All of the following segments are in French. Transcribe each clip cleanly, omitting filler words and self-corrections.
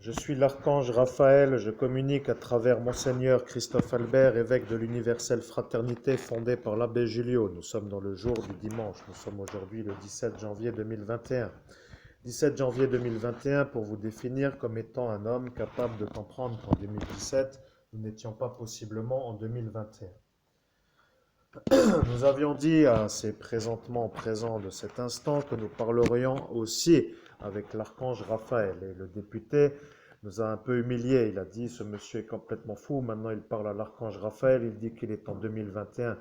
Je suis l'archange Raphaël, je communique à travers Monseigneur Christophe Albert, évêque de l'Universelle Fraternité fondée par l'abbé Julio. Nous sommes dans le jour du dimanche, nous sommes aujourd'hui le 17 janvier 2021. 17 janvier 2021 pour vous définir comme étant un homme capable de comprendre qu'en 2017, nous n'étions pas possiblement en 2021. Nous avions dit à ces présentement présents de cet instant que nous parlerions aussi avec l'archange Raphaël. Et le député nous a un peu humiliés. Il a dit, ce monsieur est complètement fou. Maintenant, il parle à l'archange Raphaël. Il dit qu'il est en 2021.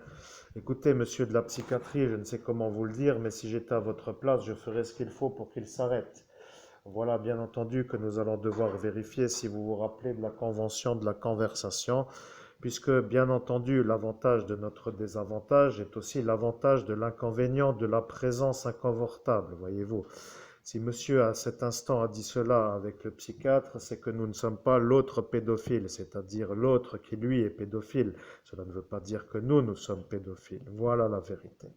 Écoutez, monsieur de la psychiatrie, je ne sais comment vous le dire, mais si j'étais à votre place, je ferais ce qu'il faut pour qu'il s'arrête. Voilà, bien entendu, que nous allons devoir vérifier si vous vous rappelez de la convention de la conversation, puisque, bien entendu, l'avantage de notre désavantage est aussi l'avantage de l'inconvénient de la présence inconfortable, voyez-vous. Si monsieur à cet instant a dit cela avec le psychiatre, c'est que nous ne sommes pas l'autre pédophile, c'est-à-dire l'autre qui lui est pédophile. Cela ne veut pas dire que nous sommes pédophiles. Voilà la vérité.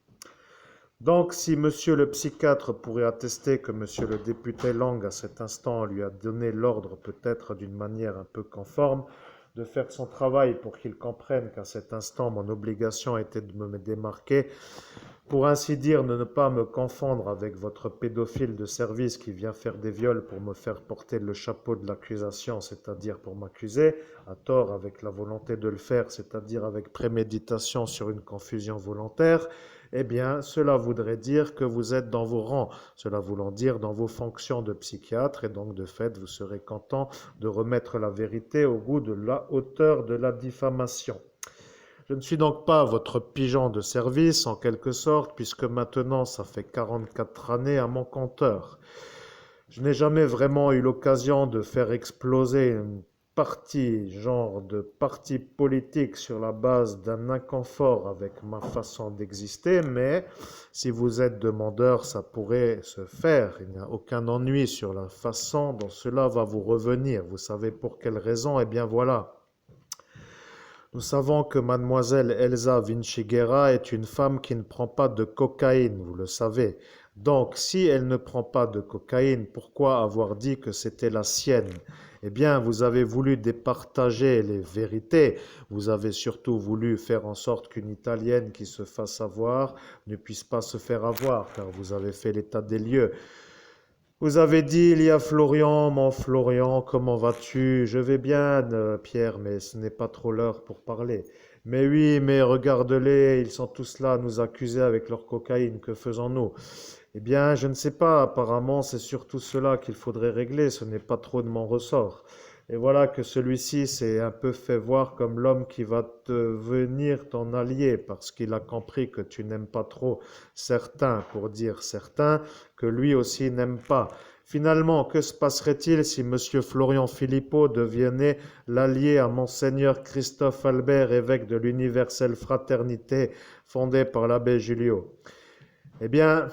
Donc, si monsieur le psychiatre pourrait attester que monsieur le député Lang, à cet instant, lui a donné l'ordre, peut-être d'une manière un peu conforme, de faire son travail pour qu'il comprenne qu'à cet instant, mon obligation était de me démarquer, pour ainsi dire, de ne pas me confondre avec votre pédophile de service qui vient faire des viols pour me faire porter le chapeau de l'accusation, c'est-à-dire pour m'accuser, à tort avec la volonté de le faire, c'est-à-dire avec préméditation sur une confusion volontaire, eh bien, cela voudrait dire que vous êtes dans vos rangs, cela voulant dire dans vos fonctions de psychiatre, et donc de fait, vous serez content de remettre la vérité au goût de la hauteur de la diffamation. Je ne suis donc pas votre pigeon de service, en quelque sorte, puisque maintenant, ça fait 44 années à mon compteur. Je n'ai jamais vraiment eu l'occasion de faire exploser une genre de parti politique sur la base d'un inconfort avec ma façon d'exister, mais si vous êtes demandeur, ça pourrait se faire. Il n'y a aucun ennui sur la façon dont cela va vous revenir. Vous savez pour quelle raison? Eh bien voilà. Nous savons que mademoiselle Elsa Vinciguerra est une femme qui ne prend pas de cocaïne, vous le savez. Donc, si elle ne prend pas de cocaïne, pourquoi avoir dit que c'était la sienne? Eh bien, vous avez voulu départager les vérités. Vous avez surtout voulu faire en sorte qu'une Italienne qui se fasse avoir ne puisse pas se faire avoir, car vous avez fait l'état des lieux. Vous avez dit, il y a Florian, mon Florian, comment vas-tu? Je vais bien, Pierre, mais ce n'est pas trop l'heure pour parler. Mais oui, mais regarde-les, ils sont tous là à nous accuser avec leur cocaïne, que faisons-nous? Eh bien, je ne sais pas, apparemment, c'est surtout cela qu'il faudrait régler, ce n'est pas trop de mon ressort. Et voilà que celui-ci s'est un peu fait voir comme l'homme qui va devenir ton allié, parce qu'il a compris que tu n'aimes pas trop certains, pour dire certains, que lui aussi n'aime pas. Finalement, que se passerait-il si M. Florian Philippot devenait l'allié à Monseigneur Christophe Albert, évêque de l'Universelle Fraternité fondée par l'abbé Julio? Eh bien,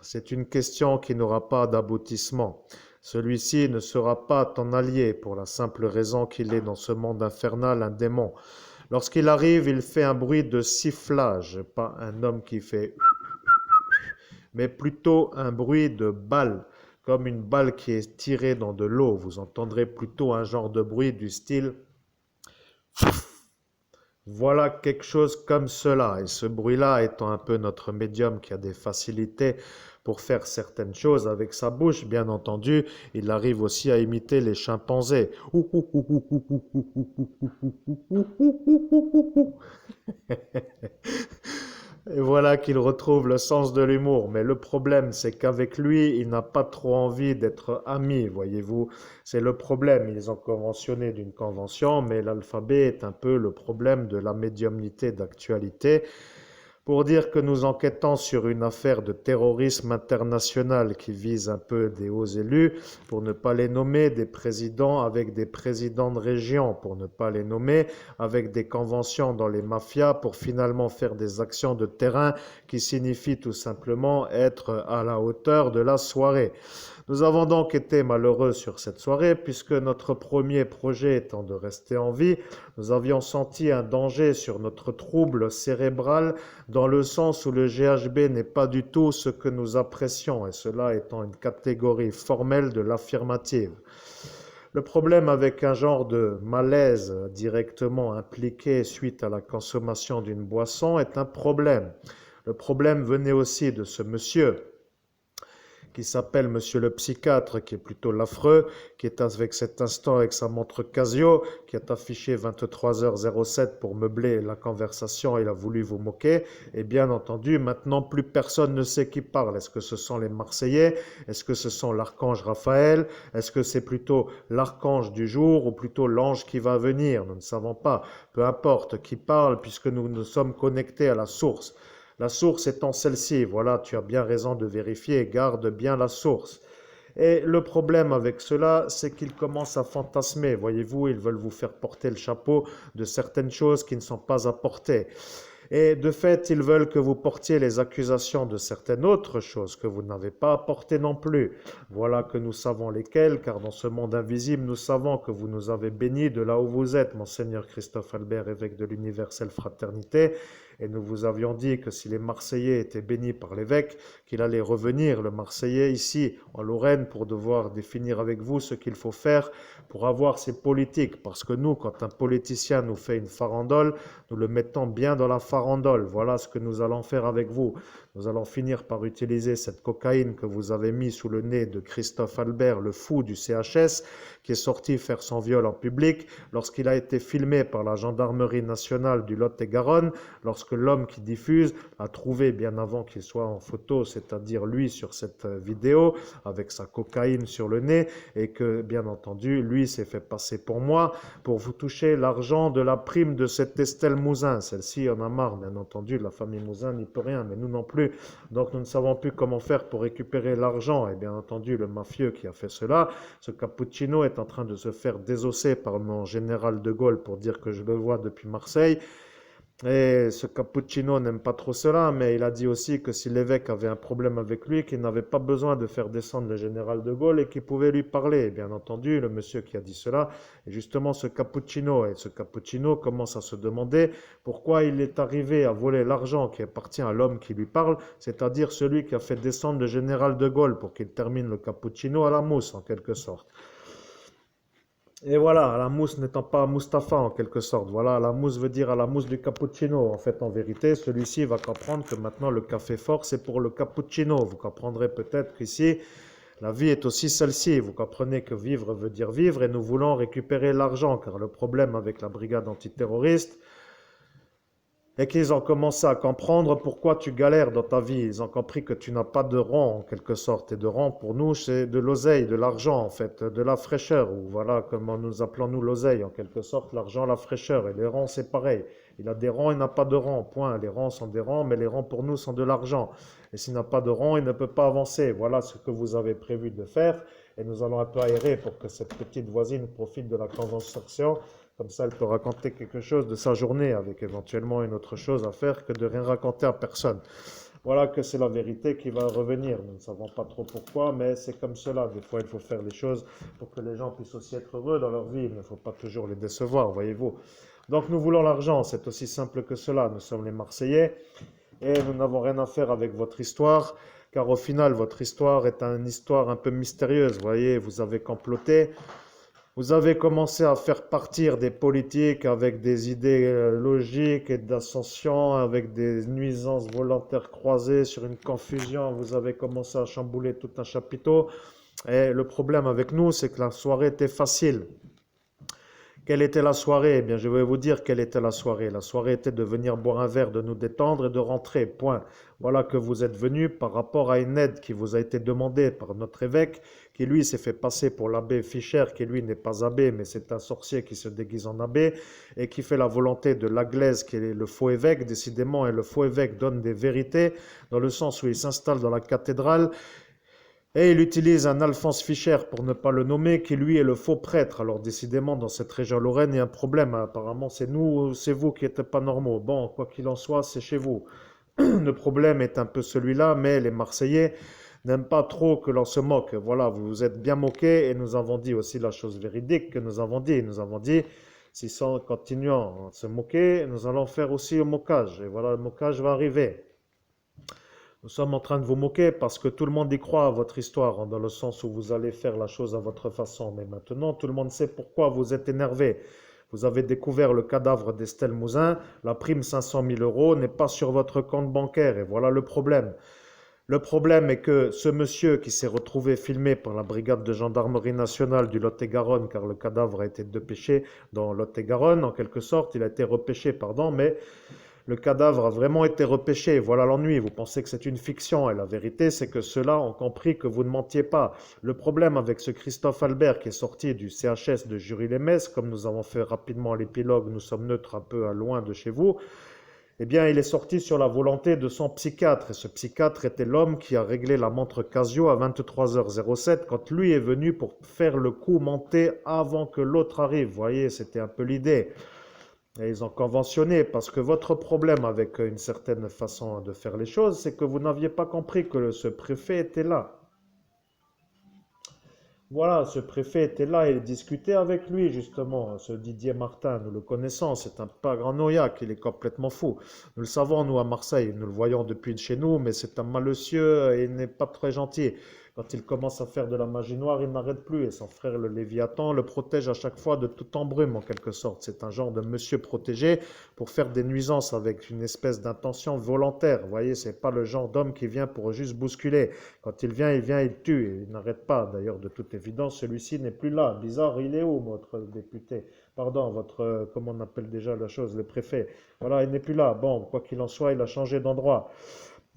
c'est une question qui n'aura pas d'aboutissement. Celui-ci ne sera pas ton allié pour la simple raison qu'il est dans ce monde infernal un démon. Lorsqu'il arrive, il fait un bruit de sifflage, pas un homme qui fait mais plutôt un bruit de balle, comme une balle qui est tirée dans de l'eau. Vous entendrez plutôt un genre de bruit du style voilà quelque chose comme cela. Et ce bruit-là étant un peu notre médium qui a des facilités pour faire certaines choses avec sa bouche, bien entendu, il arrive aussi à imiter les chimpanzés. Et voilà qu'il retrouve le sens de l'humour. Mais le problème, c'est qu'avec lui, il n'a pas trop envie d'être ami, voyez-vous. C'est le problème. Ils ont conventionné d'une convention, mais l'alphabet est un peu le problème de la médiumnité d'actualité. Pour dire que nous enquêtons sur une affaire de terrorisme international qui vise un peu des hauts élus, pour ne pas les nommer, des présidents avec des présidents de région, pour ne pas les nommer, avec des conventions dans les mafias, pour finalement faire des actions de terrain qui signifient tout simplement être à la hauteur de la soirée. Nous avons donc été malheureux sur cette soirée puisque notre premier projet étant de rester en vie, nous avions senti un danger sur notre trouble cérébral dans le sens où le GHB n'est pas du tout ce que nous apprécions et cela étant une catégorie formelle de l'affirmative. Le problème avec un genre de malaise directement impliqué suite à la consommation d'une boisson est un problème. Le problème venait aussi de ce monsieur qui s'appelle Monsieur le psychiatre, qui est plutôt l'affreux, qui est avec cet instant avec sa montre Casio, qui est affiché 23h07 pour meubler la conversation, il a voulu vous moquer. Et bien entendu, maintenant, plus personne ne sait qui parle. Est-ce que ce sont les Marseillais? Est-ce que ce sont l'archange Raphaël? Est-ce que c'est plutôt l'archange du jour ou plutôt l'ange qui va venir? Nous ne savons pas. Peu importe qui parle, puisque nous nous sommes connectés à la source. La source étant celle-ci, voilà, tu as bien raison de vérifier, garde bien la source. Et le problème avec cela, c'est qu'ils commencent à fantasmer. Voyez-vous, ils veulent vous faire porter le chapeau de certaines choses qui ne sont pas à porter. Et de fait, ils veulent que vous portiez les accusations de certaines autres choses que vous n'avez pas apportées non plus. Voilà que nous savons lesquelles, car dans ce monde invisible, nous savons que vous nous avez bénis de là où vous êtes, Monseigneur Christophe Albert, évêque de l'Universelle Fraternité. Et nous vous avions dit que si les Marseillais étaient bénis par l'évêque, qu'il allait revenir, le Marseillais, ici, en Lorraine, pour devoir définir avec vous ce qu'il faut faire pour avoir ces politiques. Parce que nous, quand un politicien nous fait une farandole, nous le mettons bien dans la farandole. Voilà ce que nous allons faire avec vous. Nous allons finir par utiliser cette cocaïne que vous avez mis sous le nez de Christophe Albert, le fou du CHS, qui est sorti faire son viol en public lorsqu'il a été filmé par la gendarmerie nationale du Lot-et-Garonne, lorsque l'homme qui diffuse a trouvé bien avant qu'il soit en photo, c'est-à-dire lui sur cette vidéo, avec sa cocaïne sur le nez, et que bien entendu, lui s'est fait passer pour moi, pour vous toucher l'argent de la prime de cette Estelle Mouzin. Celle-ci en a marre, bien entendu, la famille Mouzin n'y peut rien, mais nous non plus. Donc nous ne savons plus comment faire pour récupérer l'argent. Et bien entendu, le mafieux qui a fait cela, ce cappuccino est en train de se faire désosser par mon général de Gaulle pour dire que je le vois depuis Marseille. Et ce cappuccino n'aime pas trop cela, mais il a dit aussi que si l'évêque avait un problème avec lui, qu'il n'avait pas besoin de faire descendre le général de Gaulle et qu'il pouvait lui parler. Et bien entendu, le monsieur qui a dit cela est justement ce cappuccino. Et ce cappuccino commence à se demander pourquoi il est arrivé à voler l'argent qui appartient à l'homme qui lui parle, c'est-à-dire celui qui a fait descendre le général de Gaulle pour qu'il termine le cappuccino à la mousse, en quelque sorte. Et voilà, la mousse n'étant pas Mustapha en quelque sorte. Voilà, la mousse veut dire à la mousse du cappuccino. En fait, en vérité, celui-ci va comprendre que maintenant le café fort, c'est pour le cappuccino. Vous comprendrez peut-être qu'ici, la vie est aussi celle-ci. Vous comprenez que vivre veut dire vivre et nous voulons récupérer l'argent. Car le problème avec la brigade antiterroriste, et qu'ils ont commencé à comprendre pourquoi tu galères dans ta vie. Ils ont compris que tu n'as pas de rang en quelque sorte. Et de rang pour nous, c'est de l'oseille, de l'argent en fait, de la fraîcheur. Ou voilà comment nous appelons nous l'oseille en quelque sorte, l'argent, la fraîcheur. Et les rangs, c'est pareil. Il a des rangs, il n'a pas de rangs. Point. Les rangs sont des rangs, mais les rangs pour nous sont de l'argent. Et s'il n'a pas de rang, il ne peut pas avancer. Voilà ce que vous avez prévu de faire. Et nous allons un peu aérer pour que cette petite voisine profite de la conversation. Comme ça, elle peut raconter quelque chose de sa journée avec éventuellement une autre chose à faire que de rien raconter à personne. Voilà que c'est la vérité qui va revenir. Nous ne savons pas trop pourquoi, mais c'est comme cela. Des fois, il faut faire les choses pour que les gens puissent aussi être heureux dans leur vie. Il ne faut pas toujours les décevoir, voyez-vous. Donc nous voulons l'argent, c'est aussi simple que cela. Nous sommes les Marseillais et nous n'avons rien à faire avec votre histoire, car au final, votre histoire est une histoire un peu mystérieuse. Vous voyez, vous avez comploté. Vous avez commencé à faire partir des politiques avec des idées logiques et d'ascension, avec des nuisances volontaires croisées sur une confusion. Vous avez commencé à chambouler tout un chapiteau. Et le problème avec nous, c'est que la soirée était facile. Quelle était la soirée? Eh bien, je vais vous dire quelle était la soirée. La soirée était de venir boire un verre, de nous détendre et de rentrer. Point. Voilà que vous êtes venus par rapport à une aide qui vous a été demandée par notre évêque, qui lui s'est fait passer pour l'abbé Fischer, qui lui n'est pas abbé, mais c'est un sorcier qui se déguise en abbé et qui fait la volonté de l'Aglaise, qui est le faux évêque, décidément. Et le faux évêque donne des vérités dans le sens où il s'installe dans la cathédrale. Et il utilise un Alphonse Fischer, pour ne pas le nommer, qui lui est le faux prêtre. Alors décidément, dans cette région Lorraine, il y a un problème. Apparemment, c'est nous, c'est vous qui n'êtes pas normaux. Bon, quoi qu'il en soit, c'est chez vous. Le problème est un peu celui-là, mais les Marseillais n'aiment pas trop que l'on se moque. Voilà, vous vous êtes bien moqués et nous avons dit aussi la chose véridique que nous avons dit. Nous avons dit, si sans continuant à se moquer, nous allons faire aussi le moquage. Et voilà, le moquage va arriver. Nous sommes en train de vous moquer parce que tout le monde y croit à votre histoire, hein, dans le sens où vous allez faire la chose à votre façon. Mais maintenant, tout le monde sait pourquoi vous êtes énervé. Vous avez découvert le cadavre d'Estelle Mouzin. La prime 500 000 euros n'est pas sur votre compte bancaire. Et voilà le problème. Le problème est que ce monsieur qui s'est retrouvé filmé par la brigade de gendarmerie nationale du Lot-et-Garonne, car le cadavre a été dépêché dans Lot-et-Garonne, en quelque sorte, il a été repêché, pardon, mais le cadavre a vraiment été repêché. Voilà l'ennui. Vous pensez que c'est une fiction. Et la vérité, c'est que ceux-là ont compris que vous ne mentiez pas. Le problème avec ce Christophe Albert qui est sorti du CHS de Jury-les-Messes, comme nous avons fait rapidement l'épilogue, nous sommes neutres un peu à loin de chez vous, eh bien, il est sorti sur la volonté de son psychiatre. Et ce psychiatre était l'homme qui a réglé la montre Casio à 23h07 quand lui est venu pour faire le coup monter avant que l'autre arrive. Vous voyez, c'était un peu l'idée. Et ils ont conventionné parce que votre problème avec une certaine façon de faire les choses, c'est que vous n'aviez pas compris que ce préfet était là. Voilà, ce préfet était là et discutait avec lui justement, ce Didier Martin, nous le connaissons, c'est un paranoïaque, il est complètement fou. Nous le savons, nous à Marseille, nous le voyons depuis chez nous, mais c'est un malicieux et il n'est pas très gentil. Quand il commence à faire de la magie noire, il n'arrête plus et son frère le Léviathan le protège à chaque fois de toute embrume en quelque sorte. C'est un genre de monsieur protégé pour faire des nuisances avec une espèce d'intention volontaire. Vous voyez, c'est pas le genre d'homme qui vient pour juste bousculer. Quand il vient, il tue. Et il n'arrête pas. D'ailleurs, de toute évidence, celui-ci n'est plus là. Bizarre, il est où, votre député? Pardon, votre, comment on appelle déjà la chose, le préfet. Voilà, il n'est plus là. Bon, quoi qu'il en soit, il a changé d'endroit.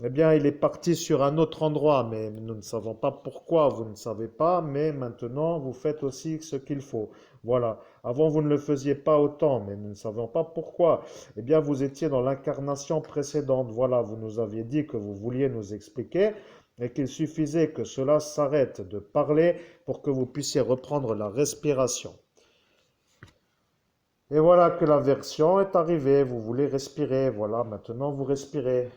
Eh bien, il est parti sur un autre endroit, mais nous ne savons pas pourquoi, vous ne savez pas, mais maintenant, vous faites aussi ce qu'il faut. Voilà. Avant, vous ne le faisiez pas autant, mais nous ne savons pas pourquoi. Eh bien, vous étiez dans l'incarnation précédente. Voilà, vous nous aviez dit que vous vouliez nous expliquer et qu'il suffisait que cela s'arrête de parler pour que vous puissiez reprendre la respiration. Et voilà que la version est arrivée. Vous voulez respirer. Voilà, maintenant vous respirez.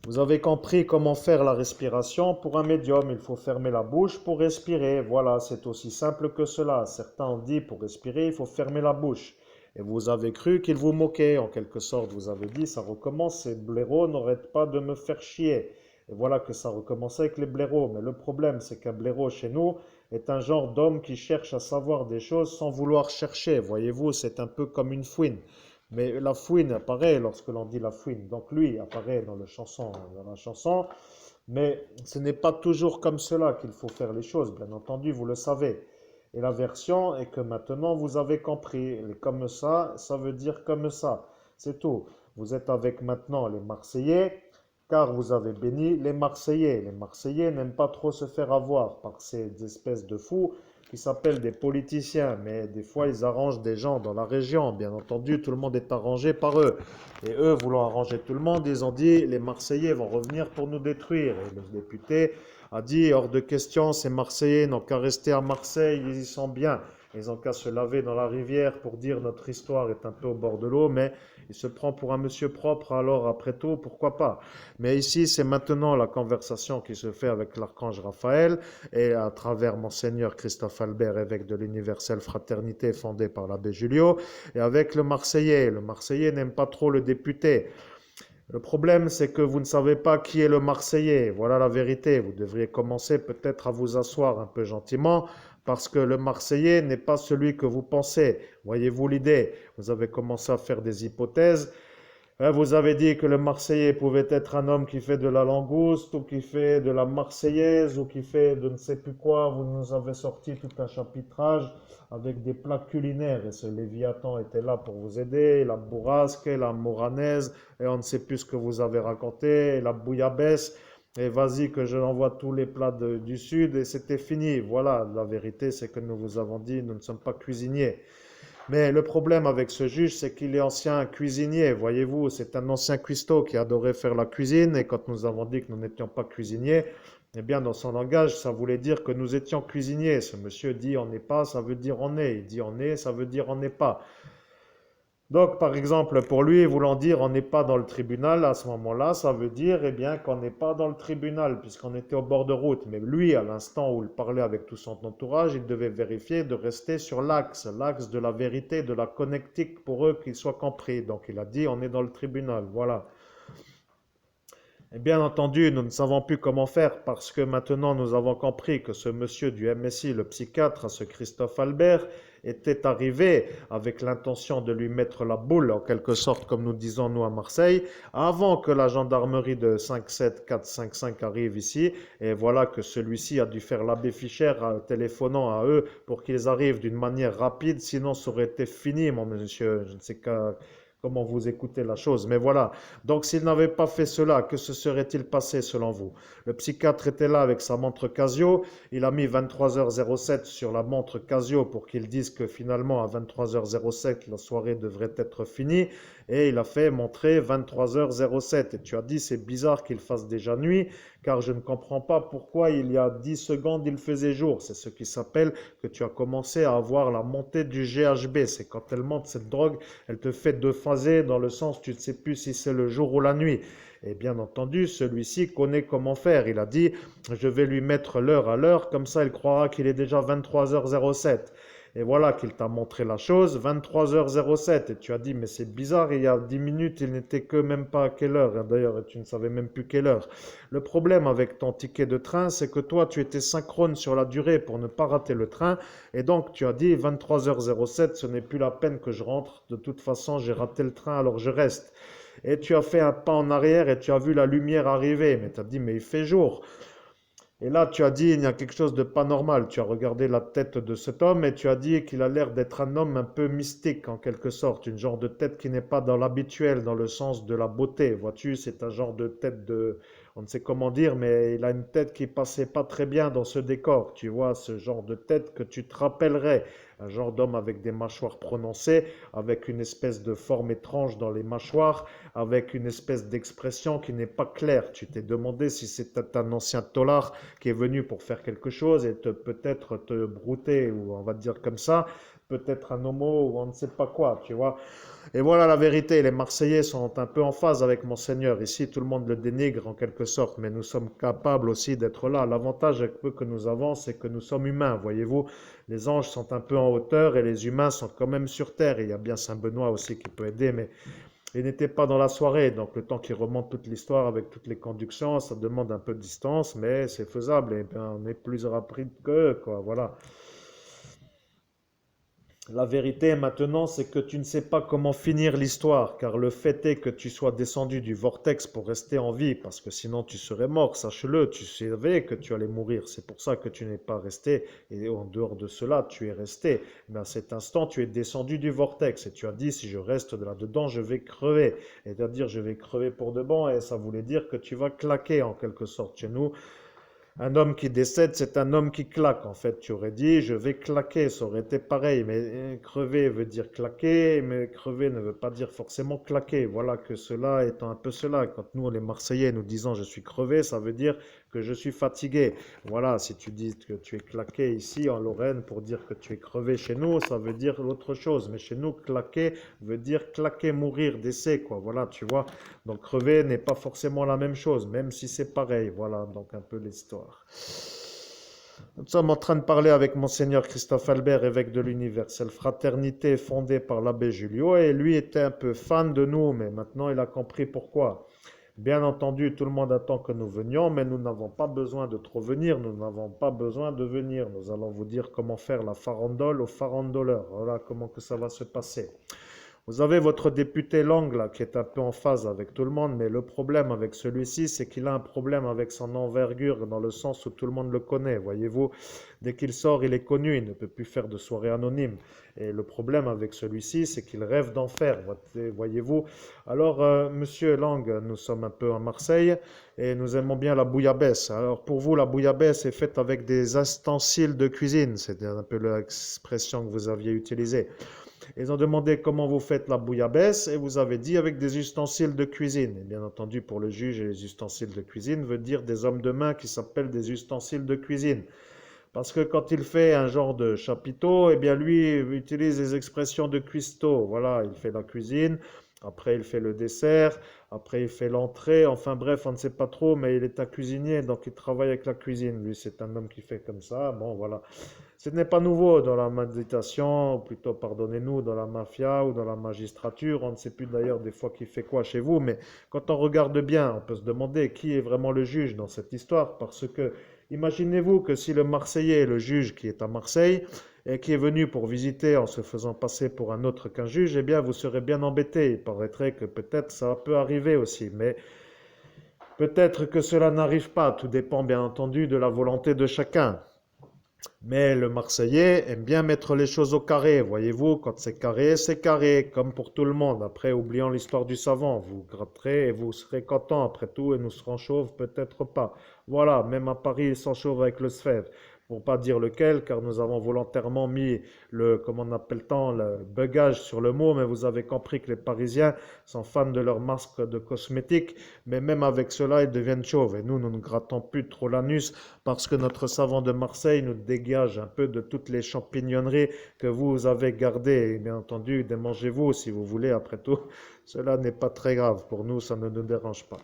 Vous avez compris comment faire la respiration pour un médium. Il faut fermer la bouche pour respirer. Voilà, c'est aussi simple que cela. Certains ont dit pour respirer, il faut fermer la bouche. Et vous avez cru qu'ils vous moquaient. En quelque sorte, vous avez dit, ça recommence, ces blaireaux n'arrêtent pas de me faire chier. Et voilà que ça recommençait avec les blaireaux. Mais le problème, c'est qu'un blaireau chez nous est un genre d'homme qui cherche à savoir des choses sans vouloir chercher. Voyez-vous, c'est un peu comme une fouine. Mais la fouine apparaît lorsque l'on dit la fouine. Donc lui apparaît dans dans la chanson. Mais ce n'est pas toujours comme cela qu'il faut faire les choses. Bien entendu, vous le savez. Et la version est que maintenant vous avez compris. Et comme ça veut dire comme ça. C'est tout. Vous êtes avec maintenant les Marseillais, car vous avez béni les Marseillais. Les Marseillais n'aiment pas trop se faire avoir par ces espèces de fous qui s'appellent des politiciens, mais des fois ils arrangent des gens dans la région. Bien entendu, tout le monde est arrangé par eux. Et eux, voulant arranger tout le monde, ils ont dit les Marseillais vont revenir pour nous détruire. Et le député a dit hors de question, ces Marseillais n'ont qu'à rester à Marseille, ils y sont bien. Ils ont qu'à se laver dans la rivière pour dire notre histoire est un peu au bord de l'eau, mais il se prend pour un monsieur propre, alors après tout, pourquoi pas. Mais ici, c'est maintenant la conversation qui se fait avec l'archange Raphaël et à travers Monseigneur Christophe Albert, évêque de l'Universelle Fraternité fondée par l'abbé Julio, et avec le Marseillais. Le Marseillais n'aime pas trop le député. Le problème, c'est que vous ne savez pas qui est le Marseillais. Voilà la vérité. Vous devriez commencer peut-être à vous asseoir un peu gentiment parce que le Marseillais n'est pas celui que vous pensez. Voyez-vous l'idée? Vous avez commencé à faire des hypothèses. Vous avez dit que le Marseillais pouvait être un homme qui fait de la langouste ou qui fait de la Marseillaise ou qui fait de ne sais plus quoi. Vous nous avez sorti tout un chapitrage avec des plats culinaires et ce Léviathan était là pour vous aider, la bourrasque, la moranaise et on ne sait plus ce que vous avez raconté, et la bouillabaisse. Et vas-y que je l'envoie tous les plats du sud et c'était fini. Voilà, la vérité c'est que nous vous avons dit, nous ne sommes pas cuisiniers. Mais le problème avec ce juge, c'est qu'il est ancien cuisinier, voyez-vous, c'est un ancien cuistot qui adorait faire la cuisine, et quand nous avons dit que nous n'étions pas cuisiniers, eh bien dans son langage, ça voulait dire que nous étions cuisiniers. Ce monsieur dit on n'est pas, ça veut dire on est, il dit on est, ça veut dire on n'est pas. Donc, par exemple, pour lui, voulant dire on n'est pas dans le tribunal, à ce moment-là, ça veut dire eh bien qu'on n'est pas dans le tribunal, puisqu'on était au bord de route. Mais lui, à l'instant où il parlait avec tout son entourage, il devait vérifier de rester sur l'axe de la vérité, de la connectique, pour eux qu'il soit compris. Donc, il a dit on est dans le tribunal. Voilà. Et bien entendu, nous ne savons plus comment faire parce que maintenant nous avons compris que ce monsieur du MSI, le psychiatre, ce Christophe Albert, était arrivé avec l'intention de lui mettre la boule, en quelque sorte, comme nous disons nous à Marseille, avant que la gendarmerie de 57455 arrive ici. Et voilà que celui-ci a dû faire l'abbé Fischer téléphonant à eux pour qu'ils arrivent d'une manière rapide, sinon ça aurait été fini, mon monsieur. Je ne sais comment vous écoutez la chose, mais voilà. Donc, s'il n'avait pas fait cela, que se serait-il passé selon vous? Le psychiatre était là avec sa montre Casio. Il a mis 23h07 sur la montre Casio pour qu'il dise que finalement, à 23h07, la soirée devrait être finie. Et il a fait montrer 23h07. Et tu as dit, c'est bizarre qu'il fasse déjà nuit, car je ne comprends pas pourquoi il y a 10 secondes, il faisait jour. C'est ce qui s'appelle que tu as commencé à avoir la montée du GHB. C'est quand elle monte cette drogue, elle te fait deux phaser dans le sens, tu ne sais plus si c'est le jour ou la nuit. Et bien entendu, celui-ci connaît comment faire. Il a dit, je vais lui mettre l'heure à l'heure, comme ça il croira qu'il est déjà 23h07. Et voilà qu'il t'a montré la chose, 23h07. Et tu as dit, mais c'est bizarre, il y a 10 minutes, il n'était que même pas à quelle heure. D'ailleurs, tu ne savais même plus quelle heure. Le problème avec ton ticket de train, c'est que toi, tu étais synchrone sur la durée pour ne pas rater le train. Et donc, tu as dit, 23h07, ce n'est plus la peine que je rentre. De toute façon, j'ai raté le train, alors je reste. Et tu as fait un pas en arrière et tu as vu la lumière arriver. Mais tu as dit, mais il fait jour. Et là, tu as dit, il y a quelque chose de pas normal. Tu as regardé la tête de cet homme et tu as dit qu'il a l'air d'être un homme un peu mystique, en quelque sorte. Une genre de tête qui n'est pas dans l'habituel, dans le sens de la beauté. Vois-tu, c'est un genre de tête de... On ne sait comment dire, mais il a une tête qui passait pas très bien dans ce décor. Tu vois, ce genre de tête que tu te rappellerais. Un genre d'homme avec des mâchoires prononcées, avec une espèce de forme étrange dans les mâchoires, avec une espèce d'expression qui n'est pas claire. Tu t'es demandé si c'était un ancien tolard qui est venu pour faire quelque chose et peut-être te brouter, ou on va dire comme ça, peut-être un homo ou on ne sait pas quoi, tu vois. Et voilà la vérité, les Marseillais sont un peu en phase avec Monseigneur. Ici, tout le monde le dénigre en quelque sorte, mais nous sommes capables aussi d'être là. L'avantage que nous avons, c'est que nous sommes humains, voyez-vous. Les anges sont un peu en hauteur et les humains sont quand même sur terre. Et il y a bien Saint-Benoît aussi qui peut aider, mais il n'était pas dans la soirée, donc le temps qu'il remonte toute l'histoire avec toutes les conductions, ça demande un peu de distance, mais c'est faisable, et bien on est plus rapide qu'eux, quoi, voilà. La vérité maintenant, c'est que tu ne sais pas comment finir l'histoire, car le fait est que tu sois descendu du vortex pour rester en vie, parce que sinon tu serais mort, sache-le, tu savais que tu allais mourir, c'est pour ça que tu n'es pas resté, et en dehors de cela, tu es resté. Mais à cet instant, tu es descendu du vortex, et tu as dit, si je reste là-dedans, je vais crever. C'est-à-dire, je vais crever pour de bon, et ça voulait dire que tu vas claquer en quelque sorte chez nous. Un homme qui décède, c'est un homme qui claque. En fait, tu aurais dit, je vais claquer, ça aurait été pareil. Mais crever veut dire claquer, mais crever ne veut pas dire forcément claquer. Voilà que cela étant un peu cela. Quand nous, les Marseillais, nous disons je suis crevé, ça veut dire que je suis fatigué. Voilà, si tu dis que tu es claqué ici en Lorraine pour dire que tu es crevé chez nous, ça veut dire l'autre chose. Mais chez nous, claquer veut dire claquer, mourir, décès, quoi. Voilà, tu vois. Donc crever n'est pas forcément la même chose, même si c'est pareil. Voilà, donc un peu l'histoire. Nous sommes en train de parler avec Monseigneur Christophe Albert, évêque de l'Universelle Fraternité fondée par l'abbé Julio, et lui était un peu fan de nous, mais maintenant il a compris pourquoi. Bien entendu, tout le monde attend que nous venions, mais nous n'avons pas besoin de trop venir, nous n'avons pas besoin de venir. Nous allons vous dire comment faire la farandole aux farandoleurs. Voilà comment que ça va se passer. Vous avez votre député Lang là, qui est un peu en phase avec tout le monde, mais le problème avec celui-ci, c'est qu'il a un problème avec son envergure, dans le sens où tout le monde le connaît. Voyez-vous, dès qu'il sort, il est connu, il ne peut plus faire de soirée anonyme. Et le problème avec celui-ci, c'est qu'il rêve d'en faire, voyez-vous. Alors, monsieur Lang, nous sommes un peu à Marseille et nous aimons bien la bouillabaisse. Alors, pour vous, la bouillabaisse est faite avec des ustensiles de cuisine, c'est un peu l'expression que vous aviez utilisée. Ils ont demandé comment vous faites la bouillabaisse et vous avez dit avec des ustensiles de cuisine. Et bien entendu, pour le juge, les ustensiles de cuisine veut dire des hommes de main qui s'appellent des ustensiles de cuisine. Parce que quand il fait un genre de chapiteau, eh bien lui il utilise les expressions de cuistot. Voilà, il fait la cuisine, après il fait le dessert, après il fait l'entrée. Enfin bref, on ne sait pas trop, mais il est un cuisinier, donc il travaille avec la cuisine. Lui, c'est un homme qui fait comme ça. Bon, voilà. Ce n'est pas nouveau dans la méditation, ou plutôt, pardonnez-nous, dans la mafia ou dans la magistrature. On ne sait plus d'ailleurs des fois qui fait quoi chez vous, mais quand on regarde bien, on peut se demander qui est vraiment le juge dans cette histoire, parce que imaginez-vous que si le Marseillais est le juge qui est à Marseille et qui est venu pour visiter en se faisant passer pour un autre qu'un juge, eh bien vous serez bien embêté. Il paraîtrait que peut-être ça peut arriver aussi, mais peut-être que cela n'arrive pas. Tout dépend bien entendu de la volonté de chacun. Mais le Marseillais aime bien mettre les choses au carré. Voyez-vous, quand c'est carré, comme pour tout le monde. Après, oublions l'histoire du savant. Vous gratterez et vous serez content après tout, et nous serons chauves, peut-être pas. Voilà, même à Paris, ils sont chauves avec le Sfèvre. Pour pas dire lequel, car nous avons volontairement mis comment on appelle-t-on, le bugage sur le mot, mais vous avez compris que les Parisiens sont fans de leurs masques de cosmétiques, mais même avec cela, ils deviennent chauves. Et nous ne grattons plus trop l'anus parce que notre savant de Marseille nous dégage un peu de toutes les champignonneries que vous avez gardées. Et bien entendu, démangez-vous si vous voulez, après tout. Cela n'est pas très grave. Pour nous, ça ne nous dérange pas.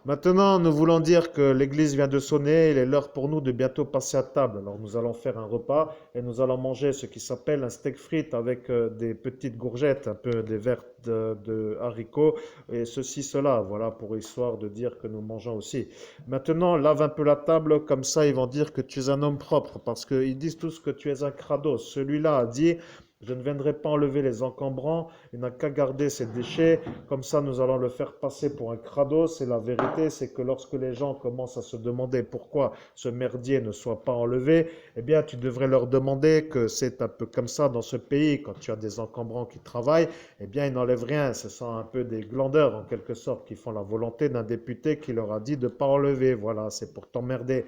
Maintenant, nous voulons dire que l'église vient de sonner, il est l'heure pour nous de bientôt passer à table. Alors nous allons faire un repas et nous allons manger ce qui s'appelle un steak frites avec des petites gourgettes, un peu des verres de haricots et ceci, cela. Voilà, pour histoire de dire que nous mangeons aussi. Maintenant, lave un peu la table, comme ça ils vont dire que tu es un homme propre, parce qu'ils disent tous que tu es un crado. Celui-là a dit, je ne viendrai pas enlever les encombrants, il n'a qu'à garder ses déchets, comme ça nous allons le faire passer pour un crado. C'est la vérité, c'est que lorsque les gens commencent à se demander pourquoi ce merdier ne soit pas enlevé, eh bien tu devrais leur demander que c'est un peu comme ça dans ce pays, quand tu as des encombrants qui travaillent, eh bien ils n'enlèvent rien, ce sont un peu des glandeurs en quelque sorte qui font la volonté d'un député qui leur a dit de ne pas enlever, voilà, c'est pour t'emmerder.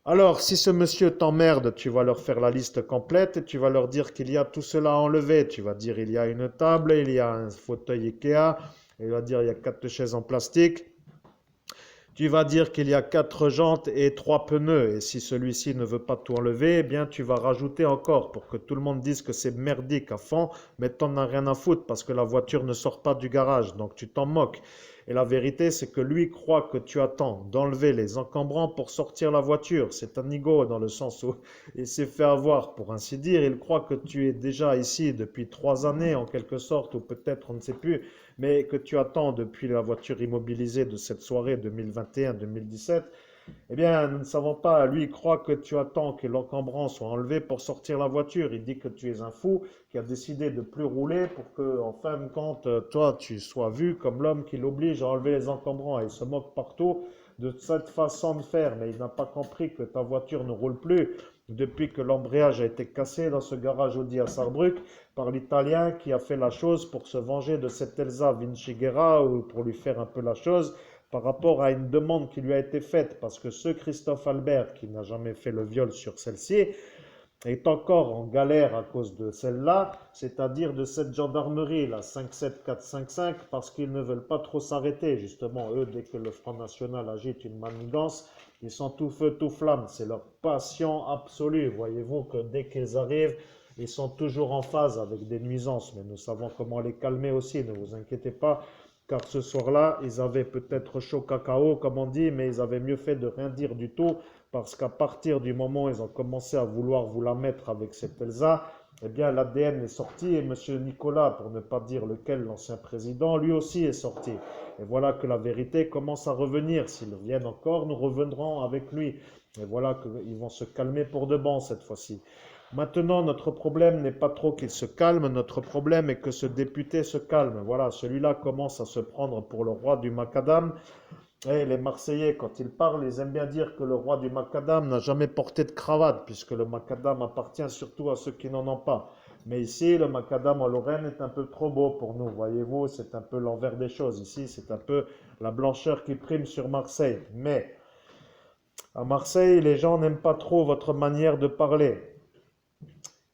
Alors, si ce monsieur t'emmerde, tu vas leur faire la liste complète et tu vas leur dire qu'il y a tout cela à enlever. Tu vas dire il y a une table, il y a un fauteuil Ikea, il va dire il y a 4 chaises en plastique. Tu vas dire qu'il y a 4 jantes et 3 pneus. Et si celui-ci ne veut pas tout enlever, eh bien tu vas rajouter encore pour que tout le monde dise que c'est merdique à fond, mais t'en as rien à foutre parce que la voiture ne sort pas du garage, donc tu t'en moques. Et la vérité, c'est que lui croit que tu attends d'enlever les encombrants pour sortir la voiture. C'est un nigo dans le sens où il s'est fait avoir, pour ainsi dire. Il croit que tu es déjà ici depuis 3 années, en quelque sorte, ou peut-être, on ne sait plus, mais que tu attends depuis la voiture immobilisée de cette soirée 2021-2017. Eh bien, nous ne savons pas. Lui, il croit que tu attends que l'encombrant soit enlevé pour sortir la voiture. Il dit que tu es un fou qui a décidé de plus rouler pour que, en fin de compte, toi, tu sois vu comme l'homme qui l'oblige à enlever les encombrants. Et il se moque partout de cette façon de faire. Mais il n'a pas compris que ta voiture ne roule plus depuis que l'embrayage a été cassé dans ce garage Audi à Sarrebruck par l'Italien qui a fait la chose pour se venger de cette Elsa Vinciguerra ou pour lui faire un peu la chose par rapport à une demande qui lui a été faite, parce que ce Christophe Albert, qui n'a jamais fait le viol sur celle-ci, est encore en galère à cause de celle-là, c'est-à-dire de cette gendarmerie, la 57455, parce qu'ils ne veulent pas trop s'arrêter. Justement, eux, dès que le Front National agite une manigance, ils sont tout feu, tout flamme. C'est leur passion absolue. Voyez-vous que dès qu'ils arrivent, ils sont toujours en phase avec des nuisances, mais nous savons comment les calmer aussi, ne vous inquiétez pas. Car ce soir-là, ils avaient peut-être chaud cacao, comme on dit, mais ils avaient mieux fait de rien dire du tout, parce qu'à partir du moment où ils ont commencé à vouloir vous la mettre avec cette Elsa, eh bien l'ADN est sorti et M. Nicolas, pour ne pas dire lequel, l'ancien président, lui aussi est sorti. Et voilà que la vérité commence à revenir. S'ils viennent encore, nous reviendrons avec lui. Et voilà qu'ils vont se calmer pour de bon cette fois-ci. Maintenant, notre problème n'est pas trop qu'il se calme, notre problème est que ce député se calme. Voilà, celui-là commence à se prendre pour le roi du macadam. Et les Marseillais, quand ils parlent, ils aiment bien dire que le roi du macadam n'a jamais porté de cravate, puisque le macadam appartient surtout à ceux qui n'en ont pas. Mais ici, le macadam en Lorraine est un peu trop beau pour nous, voyez-vous, c'est un peu l'envers des choses. Ici, c'est un peu la blancheur qui prime sur Marseille. Mais à Marseille, les gens n'aiment pas trop votre manière de parler.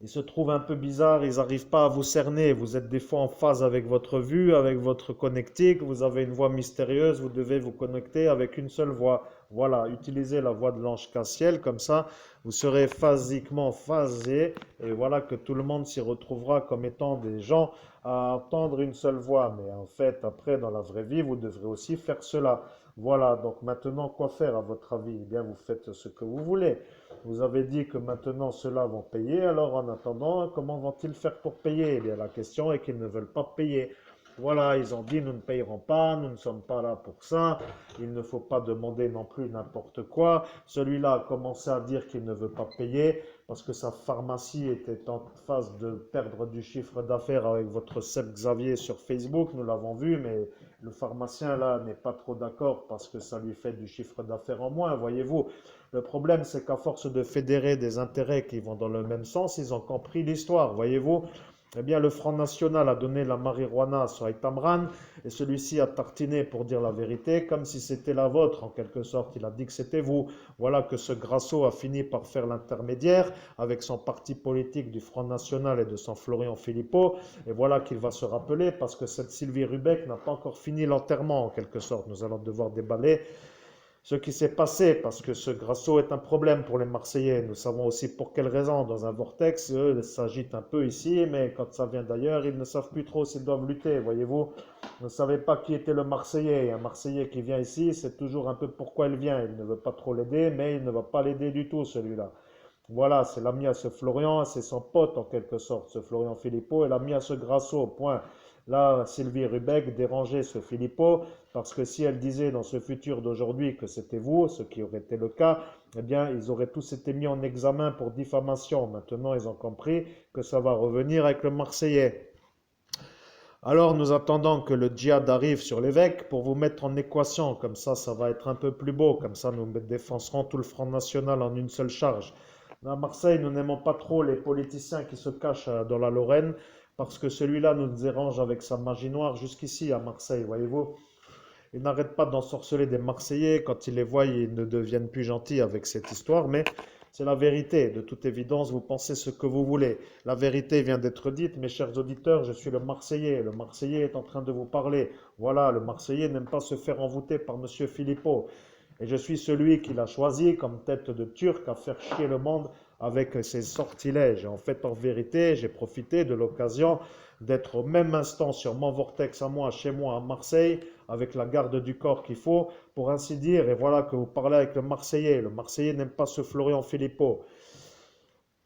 Ils se trouvent un peu bizarres, ils n'arrivent pas à vous cerner. Vous êtes des fois en phase avec votre vue, avec votre connectique. Vous avez une voix mystérieuse, vous devez vous connecter avec une seule voix. Voilà, utilisez la voix de l'ange Cassiel, comme ça, vous serez phasiquement phasé, et voilà que tout le monde s'y retrouvera comme étant des gens à entendre une seule voix. Mais en fait, après, dans la vraie vie, vous devrez aussi faire cela. Voilà, donc maintenant, quoi faire à votre avis? Eh bien, vous faites ce que vous voulez. Vous avez dit que maintenant ceux-là vont payer, alors en attendant, comment vont-ils faire pour payer? Eh bien, la question est qu'ils ne veulent pas payer. Voilà, ils ont dit nous ne payerons pas, nous ne sommes pas là pour ça, il ne faut pas demander non plus n'importe quoi. Celui-là a commencé à dire qu'il ne veut pas payer parce que sa pharmacie était en phase de perdre du chiffre d'affaires avec votre Seb Xavier sur Facebook, nous l'avons vu, mais le pharmacien là n'est pas trop d'accord parce que ça lui fait du chiffre d'affaires en moins, voyez-vous. Le problème, c'est qu'à force de fédérer des intérêts qui vont dans le même sens, ils ont compris l'histoire, voyez-vous. Eh bien, le Front National a donné la marijuana à Sohaït Amran et celui-ci a tartiné pour dire la vérité, comme si c'était la vôtre, en quelque sorte. Il a dit que c'était vous. Voilà que ce Grasso a fini par faire l'intermédiaire avec son parti politique du Front National et de son Florian Philippot. Et voilà qu'il va se rappeler parce que cette Sylvie Rubec n'a pas encore fini l'enterrement, en quelque sorte. Nous allons devoir déballer ce qui s'est passé, parce que ce Grasso est un problème pour les Marseillais. Nous savons aussi pour quelle raison. Dans un vortex, eux s'agitent un peu ici, mais quand ça vient d'ailleurs, ils ne savent plus trop s'ils doivent lutter, voyez-vous. Vous ne savez pas qui était le Marseillais. Un Marseillais qui vient ici, c'est toujours un peu pourquoi il vient. Il ne veut pas trop l'aider, mais il ne va pas l'aider du tout, celui-là. Voilà, c'est l'ami à ce Florian, c'est son pote en quelque sorte, ce Florian Philippot, et l'ami à ce Grasso, point. Là, Sylvie Rubec dérangeait ce Philippot, parce que si elle disait dans ce futur d'aujourd'hui que c'était vous, ce qui aurait été le cas, eh bien, ils auraient tous été mis en examen pour diffamation. Maintenant, ils ont compris que ça va revenir avec le Marseillais. Alors, nous attendons que le djihad arrive sur l'évêque pour vous mettre en équation. Comme ça va être un peu plus beau. Comme ça, nous défoncerons tout le Front National en une seule charge. À Marseille, nous n'aimons pas trop les politiciens qui se cachent dans la Lorraine parce que celui-là nous dérange avec sa magie noire jusqu'ici à Marseille, voyez-vous. Il n'arrête pas d'ensorceler des Marseillais. Quand il les voit, ils ne deviennent plus gentils avec cette histoire, mais c'est la vérité. De toute évidence, vous pensez ce que vous voulez. La vérité vient d'être dite, mes chers auditeurs, je suis le Marseillais. Le Marseillais est en train de vous parler. Voilà, le Marseillais n'aime pas se faire envoûter par Monsieur Philippot. Et je suis celui qu'il a choisi comme tête de Turc à faire chier le monde avec ses sortilèges. En fait, en vérité, j'ai profité de l'occasion d'être au même instant sur mon vortex à moi, chez moi à Marseille, avec la garde du corps qu'il faut, pour ainsi dire. Et voilà que vous parlez avec le Marseillais. Le Marseillais n'aime pas ce Florian Philippot.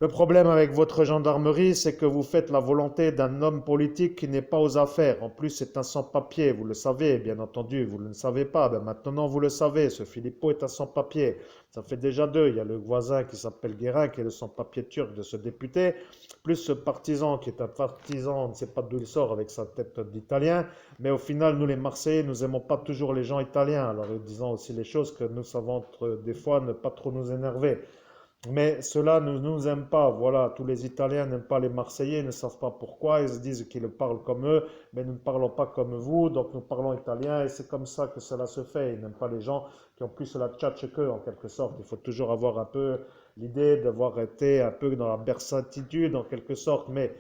Le problème avec votre gendarmerie, c'est que vous faites la volonté d'un homme politique qui n'est pas aux affaires. En plus, c'est un sans-papier, vous le savez, bien entendu. Vous ne le savez pas, ben maintenant vous le savez. Ce Philippot est un sans-papier. Ça fait déjà deux. Il y a le voisin qui s'appelle Guérin, qui est le sans-papier turc de ce député, plus ce partisan qui est un partisan, on ne sait pas d'où il sort avec sa tête d'italien. Mais au final, nous les Marseillais, nous n'aimons pas toujours les gens italiens. Alors, disons aussi les choses que nous savons des fois ne pas trop nous énerver. Mais cela ne nous aime pas. Voilà, tous les Italiens n'aiment pas les Marseillais, ils ne savent pas pourquoi. Ils se disent qu'ils parlent comme eux, mais nous ne parlons pas comme vous, donc nous parlons italien et c'est comme ça que cela se fait. Ils n'aiment pas les gens qui ont plus la tchatche qu'eux, en quelque sorte. Il faut toujours avoir un peu l'idée d'avoir été un peu dans la bersatitude, en quelque sorte. Mais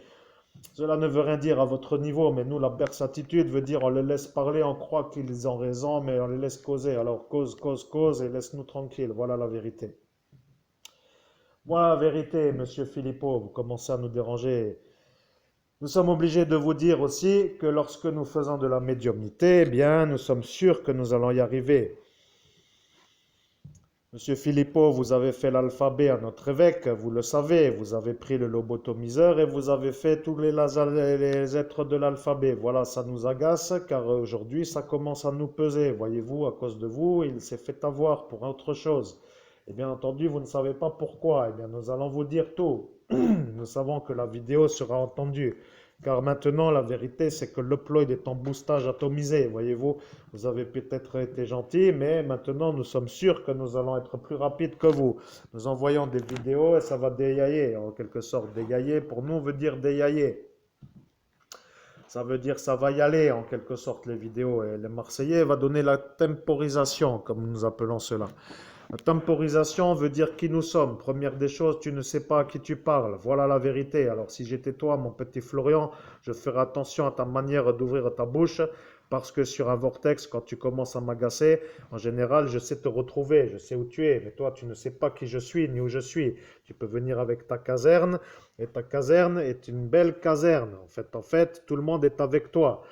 cela ne veut rien dire à votre niveau. Mais nous, la bersatitude veut dire on les laisse parler, on croit qu'ils ont raison, mais on les laisse causer. Alors cause, cause, cause et laisse-nous tranquilles. Voilà la vérité. Moi, la vérité, monsieur Philippot, vous commencez à nous déranger. Nous sommes obligés de vous dire aussi que lorsque nous faisons de la médiumnité, eh bien, nous sommes sûrs que nous allons y arriver. Monsieur Philippot, vous avez fait l'alphabet à notre évêque, vous le savez, vous avez pris le lobotomiseur et vous avez fait tous les êtres de l'alphabet. Voilà, ça nous agace car aujourd'hui ça commence à nous peser. Voyez-vous, à cause de vous, il s'est fait avoir pour autre chose. Et bien entendu, vous ne savez pas pourquoi. Eh bien, nous allons vous dire tout. Nous savons que la vidéo sera entendue. Car maintenant, la vérité, c'est que l'upload est en boostage atomisé. Voyez-vous, vous avez peut-être été gentil, mais maintenant, nous sommes sûrs que nous allons être plus rapides que vous. Nous envoyons des vidéos et ça va dégailler, en quelque sorte. Dégailler, pour nous, veut dire dégailler. Ça veut dire ça va y aller, en quelque sorte, les vidéos. Et les Marseillais va donner la temporisation, comme nous appelons cela. La temporisation veut dire qui nous sommes. Première des choses, tu ne sais pas à qui tu parles. Voilà la vérité. Alors si j'étais toi, mon petit Florian, je ferais attention à ta manière d'ouvrir ta bouche parce que sur un vortex, quand tu commences à m'agacer, en général, je sais te retrouver, je sais où tu es, mais toi, tu ne sais pas qui je suis ni où je suis. Tu peux venir avec ta caserne, et ta caserne est une belle caserne. En fait, tout le monde est avec toi.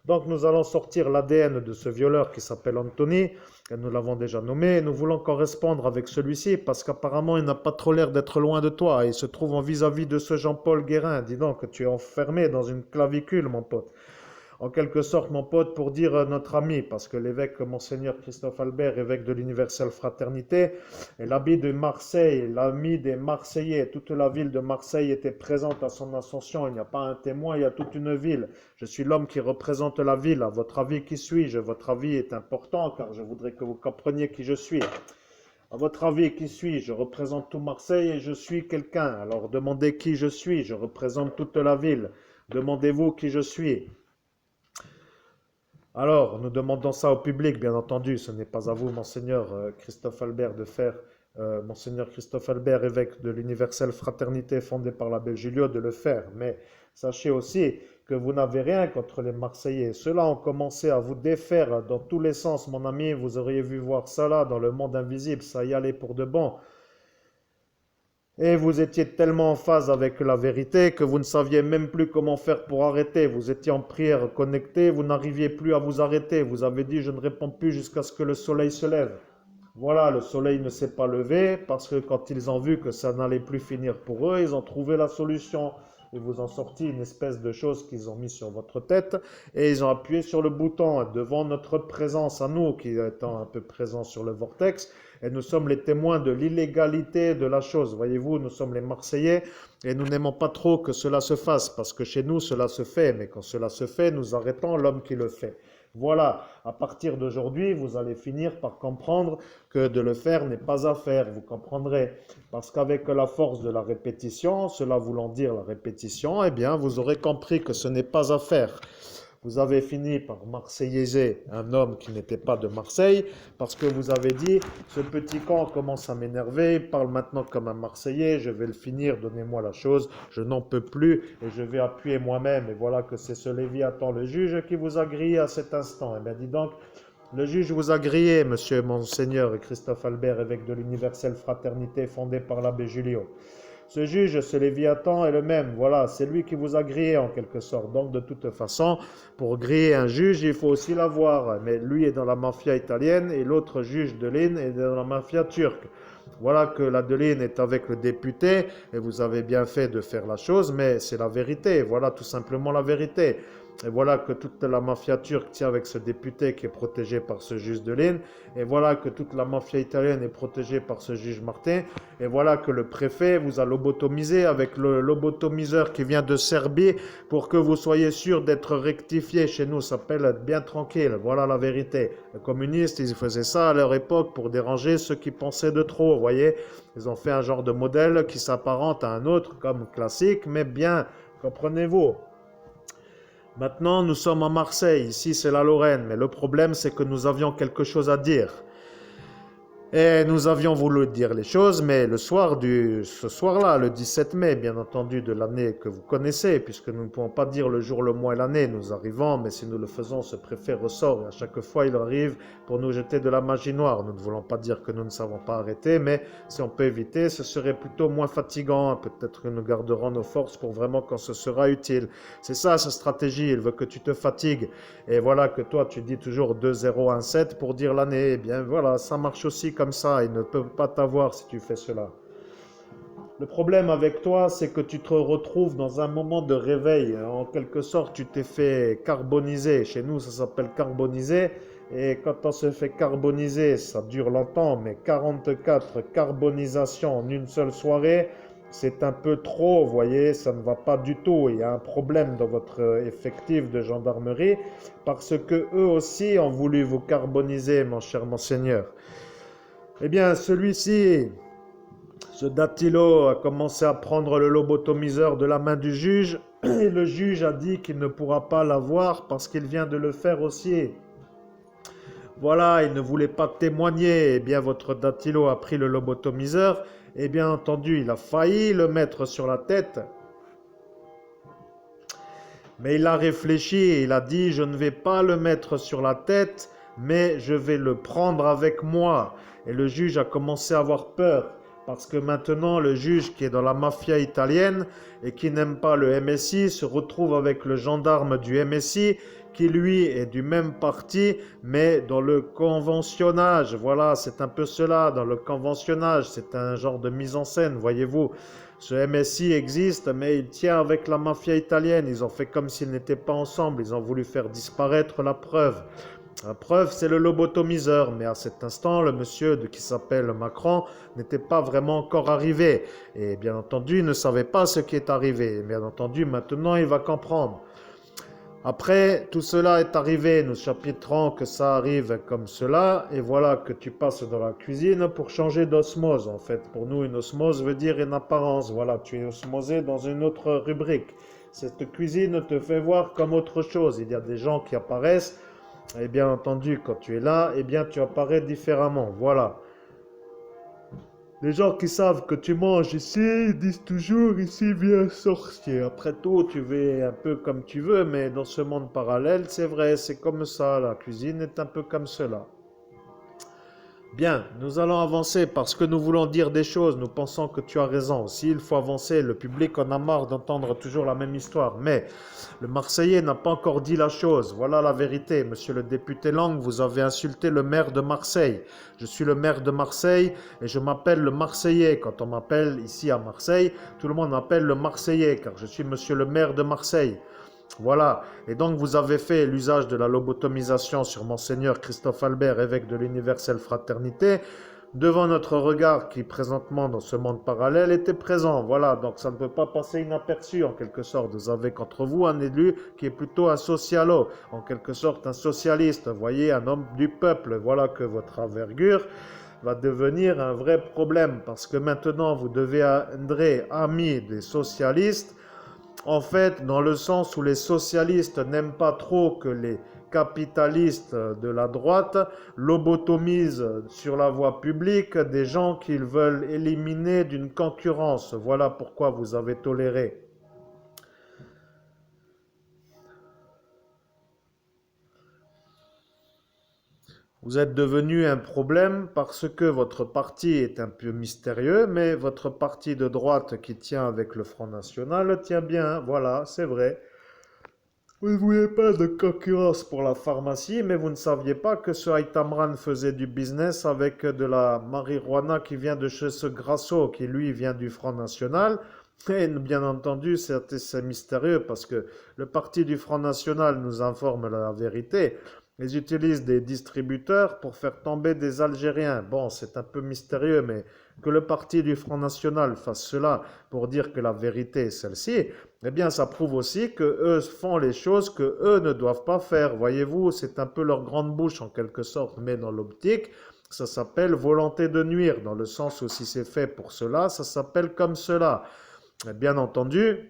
Donc nous allons sortir l'ADN de ce violeur qui s'appelle Anthony, et nous l'avons déjà nommé, et nous voulons correspondre avec celui-ci parce qu'apparemment il n'a pas trop l'air d'être loin de toi, il se trouve en vis-à-vis de ce Jean-Paul Guérin. Dis donc, tu es enfermé dans une clavicule, mon pote. En quelque sorte, mon pote, pour dire notre ami, parce que l'évêque Monseigneur Christophe Albert, évêque de l'Universelle Fraternité, est l'habit de Marseille, l'ami des Marseillais. Toute la ville de Marseille était présente à son ascension. Il n'y a pas un témoin, il y a toute une ville. Je suis l'homme qui représente la ville. À votre avis, qui suis-je? Votre avis est important, car je voudrais que vous compreniez qui je suis. À votre avis, qui suis-je? Je représente tout Marseille et je suis quelqu'un. Alors demandez qui je suis. Je représente toute la ville. Demandez-vous qui je suis. Alors, nous demandons ça au public, bien entendu. Ce n'est pas à vous, Monseigneur Christophe Albert, de faire, Monseigneur Christophe Albert, évêque de l'Universelle Fraternité fondée par l'abbé Julio, de le faire. Mais sachez aussi que vous n'avez rien contre les Marseillais. Ceux-là ont commencé à vous défaire dans tous les sens, mon ami. Vous auriez vu voir ça là, dans le monde invisible. Ça y allait pour de bon. Et vous étiez tellement en phase avec la vérité que vous ne saviez même plus comment faire pour arrêter. Vous étiez en prière connecté, vous n'arriviez plus à vous arrêter. Vous avez dit, je ne réponds plus jusqu'à ce que le soleil se lève. Voilà, le soleil ne s'est pas levé parce que quand ils ont vu que ça n'allait plus finir pour eux, ils ont trouvé la solution. Ils vous ont sorti une espèce de chose qu'ils ont mis sur votre tête et ils ont appuyé sur le bouton devant notre présence à nous qui étant un peu présents sur le vortex. Et nous sommes les témoins de l'illégalité de la chose. Voyez-vous, nous sommes les Marseillais et nous n'aimons pas trop que cela se fasse parce que chez nous, cela se fait. Mais quand cela se fait, nous arrêtons l'homme qui le fait. Voilà, à partir d'aujourd'hui, vous allez finir par comprendre que de le faire n'est pas à faire, vous comprendrez. Parce qu'avec la force de la répétition, cela voulant dire la répétition, eh bien, vous aurez compris que ce n'est pas à faire. Vous avez fini par marseillaiser un homme qui n'était pas de Marseille parce que vous avez dit, ce petit camp commence à m'énerver, il parle maintenant comme un Marseillais, je vais le finir, donnez-moi la chose, je n'en peux plus et je vais appuyer moi-même. Et voilà que c'est ce Léviathan, le juge, qui vous a grillé à cet instant. Eh bien, dis donc, le juge vous a grillé, monsieur Monseigneur Christophe Albert, évêque de l'Universelle Fraternité fondée par l'abbé Julio. Ce juge, ce Léviathan, est le même. Voilà, c'est lui qui vous a grillé en quelque sorte. Donc, de toute façon, pour griller un juge, il faut aussi l'avoir. Mais lui est dans la mafia italienne et l'autre juge de Lynn est dans la mafia turque. Voilà que la de Lynn est avec le député et vous avez bien fait de faire la chose, mais c'est la vérité. Voilà tout simplement la vérité. Et voilà que toute la mafia turque tient avec ce député qui est protégé par ce juge de Lynn. Et voilà que toute la mafia italienne est protégée par ce juge Martin. Et voilà que le préfet vous a lobotomisé avec le lobotomiseur qui vient de Serbie pour que vous soyez sûr d'être rectifié. Chez nous, ça s'appelle être bien tranquille. Voilà la vérité. Les communistes, ils faisaient ça à leur époque pour déranger ceux qui pensaient de trop. Vous voyez, ils ont fait un genre de modèle qui s'apparente à un autre comme classique, mais bien, comprenez-vous. Maintenant, nous sommes à Marseille, ici c'est la Lorraine, mais le problème c'est que nous avions quelque chose à dire. Et nous avions voulu dire les choses, mais ce soir-là, le 17 mai, bien entendu, de l'année que vous connaissez, puisque nous ne pouvons pas dire le jour, le mois et l'année, nous arrivons, mais si nous le faisons, ce préfet ressort, et à chaque fois, il arrive pour nous jeter de la magie noire. Nous ne voulons pas dire que nous ne savons pas arrêter, mais si on peut éviter, ce serait plutôt moins fatigant. Peut-être que nous garderons nos forces pour vraiment quand ce sera utile. C'est ça, sa stratégie, il veut que tu te fatigues. Et voilà que toi, tu dis toujours 2017 pour dire l'année. Eh bien, voilà, ça marche aussi comme ça, il ne peut pas t'avoir si tu fais cela. Le problème avec toi, c'est que tu te retrouves dans un moment de réveil. En quelque sorte, tu t'es fait carboniser. Chez nous, ça s'appelle carboniser. Et quand on se fait carboniser, ça dure longtemps, mais 44 carbonisations en une seule soirée, c'est un peu trop, vous voyez, ça ne va pas du tout. Il y a un problème dans votre effectif de gendarmerie parce que eux aussi ont voulu vous carboniser, mon cher monseigneur. Eh bien, celui-ci, ce Datilo, a commencé à prendre le lobotomiseur de la main du juge et le juge a dit qu'il ne pourra pas l'avoir parce qu'il vient de le faire aussi. Voilà, il ne voulait pas témoigner. Eh bien, votre Datilo a pris le lobotomiseur et bien entendu, il a failli le mettre sur la tête. Mais il a réfléchi et il a dit, je ne vais pas le mettre sur la tête, mais je vais le prendre avec moi. Et le juge a commencé à avoir peur, parce que maintenant le juge qui est dans la mafia italienne et qui n'aime pas le MSI se retrouve avec le gendarme du MSI qui lui est du même parti, mais dans le conventionnage. Voilà, c'est un peu cela, dans le conventionnage, c'est un genre de mise en scène, voyez-vous. Ce MSI existe, mais il tient avec la mafia italienne. Ils ont fait comme s'ils n'étaient pas ensemble. Ils ont voulu faire disparaître la preuve. La preuve, c'est le lobotomiseur. Mais à cet instant, le monsieur qui s'appelle Macron n'était pas vraiment encore arrivé. Et bien entendu, il ne savait pas ce qui est arrivé. Et bien entendu, maintenant, il va comprendre. Après, tout cela est arrivé, nous chapitrons que ça arrive comme cela, et voilà que tu passes dans la cuisine pour changer d'osmose. En fait, pour nous, une osmose veut dire une apparence. Voilà, tu es osmosé dans une autre rubrique. Cette cuisine te fait voir comme autre chose. Il y a des gens qui apparaissent, et bien entendu, quand tu es là, eh bien, tu apparais différemment. Voilà. Les gens qui savent que tu manges ici, ils disent toujours ici vient un sorcier. Après tout, tu fais un peu comme tu veux, mais dans ce monde parallèle, c'est vrai, c'est comme ça. La cuisine est un peu comme cela. Bien, nous allons avancer parce que nous voulons dire des choses. Nous pensons que tu as raison. Aussi, il faut avancer. Le public en a marre d'entendre toujours la même histoire. Mais le Marseillais n'a pas encore dit la chose. Voilà la vérité. Monsieur le député Lang, vous avez insulté le maire de Marseille. Je suis le maire de Marseille et je m'appelle le Marseillais. Quand on m'appelle ici à Marseille, tout le monde m'appelle le Marseillais car je suis monsieur le maire de Marseille. Voilà, et donc vous avez fait l'usage de la lobotomisation sur Monseigneur Christophe Albert, évêque de l'Universelle Fraternité, devant notre regard qui présentement dans ce monde parallèle était présent. Voilà, donc ça ne peut pas passer inaperçu en quelque sorte. Vous avez contre vous un élu qui est plutôt un socialo, en quelque sorte un socialiste, vous voyez, un homme du peuple. Voilà que votre envergure va devenir un vrai problème parce que maintenant vous deviendrez ami des socialistes. En fait, dans le sens où les socialistes n'aiment pas trop que les capitalistes de la droite lobotomisent sur la voie publique des gens qu'ils veulent éliminer d'une concurrence. Voilà pourquoi vous avez toléré. Vous êtes devenu un problème parce que votre parti est un peu mystérieux, mais votre parti de droite qui tient avec le Front National tient bien. Voilà, c'est vrai. Vous ne voulez pas de concurrence pour la pharmacie, mais vous ne saviez pas que ce Aitamran faisait du business avec de la marijuana qui vient de chez ce Grasso, qui lui vient du Front National. Et bien entendu, c'est mystérieux parce que le parti du Front National nous informe la vérité. Ils utilisent des distributeurs pour faire tomber des Algériens. Bon, c'est un peu mystérieux, mais que le parti du Front National fasse cela pour dire que la vérité est celle-ci, eh bien, ça prouve aussi que eux font les choses que eux ne doivent pas faire. Voyez-vous, c'est un peu leur grande bouche en quelque sorte, mais dans l'optique, ça s'appelle volonté de nuire, dans le sens où si c'est fait pour cela, ça s'appelle comme cela. Et bien entendu,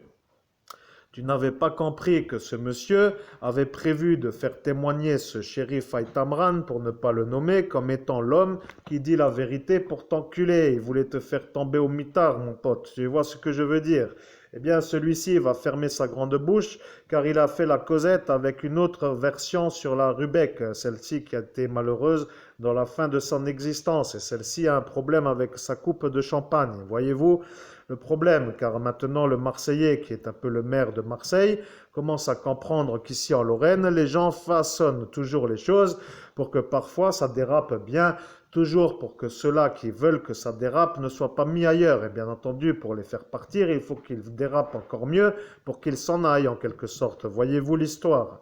tu n'avais pas compris que ce monsieur avait prévu de faire témoigner ce shérif Aitamran, pour ne pas le nommer, comme étant l'homme qui dit la vérité pour t'enculer. Il voulait te faire tomber au mitard, mon pote. Tu vois ce que je veux dire? Eh bien, celui-ci va fermer sa grande bouche, car il a fait la causette avec une autre version sur la Rubec, celle-ci qui a été malheureuse dans la fin de son existence. Et celle-ci a un problème avec sa coupe de champagne. Voyez-vous le problème, car maintenant le Marseillais, qui est un peu le maire de Marseille, commence à comprendre qu'ici en Lorraine, les gens façonnent toujours les choses pour que parfois ça dérape bien, toujours pour que ceux-là qui veulent que ça dérape ne soient pas mis ailleurs. Et bien entendu, pour les faire partir, il faut qu'ils dérapent encore mieux pour qu'ils s'en aillent en quelque sorte. Voyez-vous l'histoire?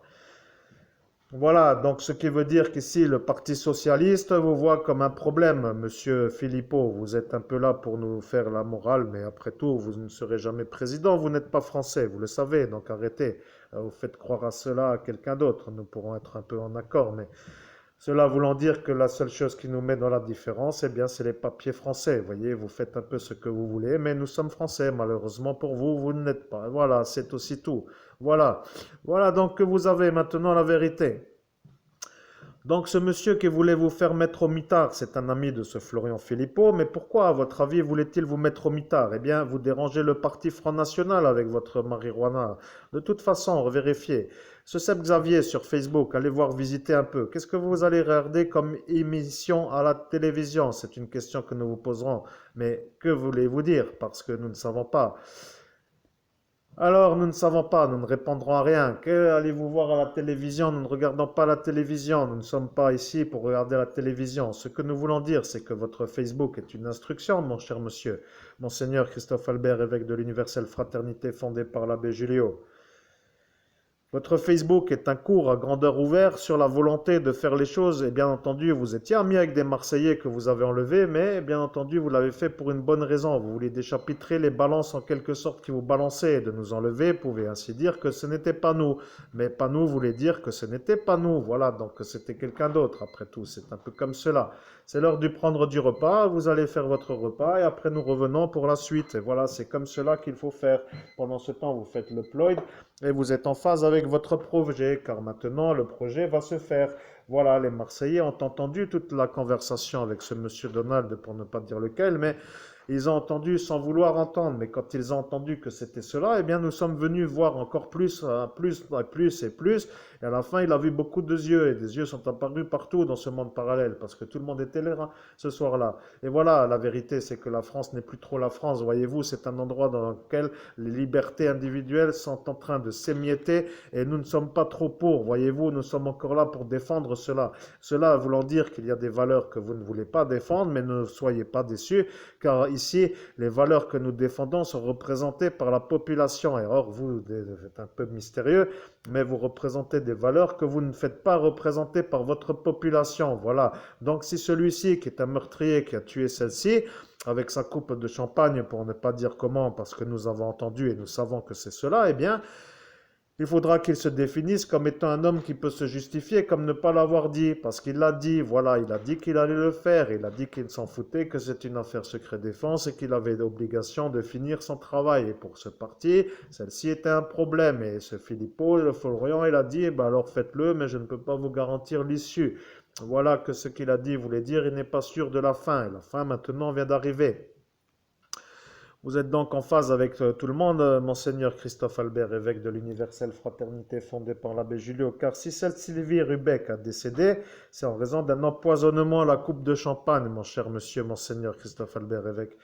Voilà, donc ce qui veut dire qu'ici le Parti socialiste vous voit comme un problème, monsieur Philippot. Vous êtes un peu là pour nous faire la morale, mais après tout, vous ne serez jamais président, vous n'êtes pas français, vous le savez, donc arrêtez. Vous faites croire à cela à quelqu'un d'autre, nous pourrons être un peu en accord, mais cela voulant dire que la seule chose qui nous met dans la différence, eh bien, c'est les papiers français. Vous voyez, vous faites un peu ce que vous voulez, mais nous sommes français. Malheureusement pour vous, vous ne l'êtes pas. Voilà, c'est aussi tout. Voilà. Voilà donc que vous avez maintenant la vérité. Donc ce monsieur qui voulait vous faire mettre au mitard, c'est un ami de ce Florian Philippot, mais pourquoi, à votre avis, voulait-il vous mettre au mitard? Eh bien, vous dérangez le parti Front National avec votre marijuana. De toute façon, vérifiez. Ce Seb Xavier sur Facebook, allez voir visiter un peu. Qu'est-ce que vous allez regarder comme émission à la télévision? C'est une question que nous vous poserons. Mais que voulez-vous dire? Parce que nous ne savons pas. Alors, nous ne savons pas, nous ne répondrons à rien. Que allez-vous voir à la télévision? Nous ne regardons pas la télévision. Nous ne sommes pas ici pour regarder la télévision. Ce que nous voulons dire, c'est que votre Facebook est une instruction, mon cher monsieur. Monseigneur Christophe Albert, évêque de l'Universelle Fraternité fondée par l'abbé Julio. Votre Facebook est un cours à grandeur ouverte sur la volonté de faire les choses et bien entendu vous étiez ami avec des Marseillais que vous avez enlevés mais bien entendu vous l'avez fait pour une bonne raison. Vous voulez déchapitrer les balances en quelque sorte qui vous balançaient et de nous enlever pouvez ainsi dire que ce n'était pas nous. Mais pas nous voulait dire que ce n'était pas nous. Voilà donc c'était quelqu'un d'autre après tout. C'est un peu comme cela. C'est l'heure du prendre du repas. Vous allez faire votre repas et après nous revenons pour la suite. Et voilà c'est comme cela qu'il faut faire. Pendant ce temps vous faites le ploid. Et vous êtes en phase avec votre projet, car maintenant le projet va se faire. Voilà, les Marseillais ont entendu toute la conversation avec ce monsieur Donald, pour ne pas dire lequel, mais ils ont entendu sans vouloir entendre. Mais quand ils ont entendu que c'était cela, eh bien nous sommes venus voir encore plus, plus, plus et plus. Et à la fin, il a vu beaucoup de yeux, et des yeux sont apparus partout dans ce monde parallèle, parce que tout le monde était là ce soir-là. Et voilà, la vérité, c'est que la France n'est plus trop la France. Voyez-vous, c'est un endroit dans lequel les libertés individuelles sont en train de s'émietter, et nous ne sommes pas trop pour. Voyez-vous, nous sommes encore là pour défendre cela. Cela voulant dire qu'il y a des valeurs que vous ne voulez pas défendre, mais ne soyez pas déçus, car ici, les valeurs que nous défendons sont représentées par la population. Et or, vous êtes un peu mystérieux, mais vous représentez des valeurs que vous ne faites pas représenter par votre population. Voilà. Donc si celui-ci, qui est un meurtrier, qui a tué celle-ci, avec sa coupe de champagne, pour ne pas dire comment, parce que nous avons entendu et nous savons que c'est cela, eh bien, il faudra qu'il se définisse comme étant un homme qui peut se justifier comme ne pas l'avoir dit, parce qu'il l'a dit, voilà, il a dit qu'il allait le faire, il a dit qu'il s'en foutait, que c'est une affaire secret défense et qu'il avait l'obligation de finir son travail. Et pour ce parti, celle-ci était un problème. Et ce Philippot, le Florian, il a dit, eh ben alors faites-le, mais je ne peux pas vous garantir l'issue. Voilà que ce qu'il a dit voulait dire, il n'est pas sûr de la fin. Et la fin maintenant vient d'arriver. Vous êtes donc en phase avec tout le monde, Monseigneur Christophe Albert, évêque de l'Universelle Fraternité fondée par l'abbé Julio, car si celle Sylvie Rubec a décédé, c'est en raison d'un empoisonnement à la coupe de champagne, mon cher monsieur, Monseigneur Christophe Albert, évêque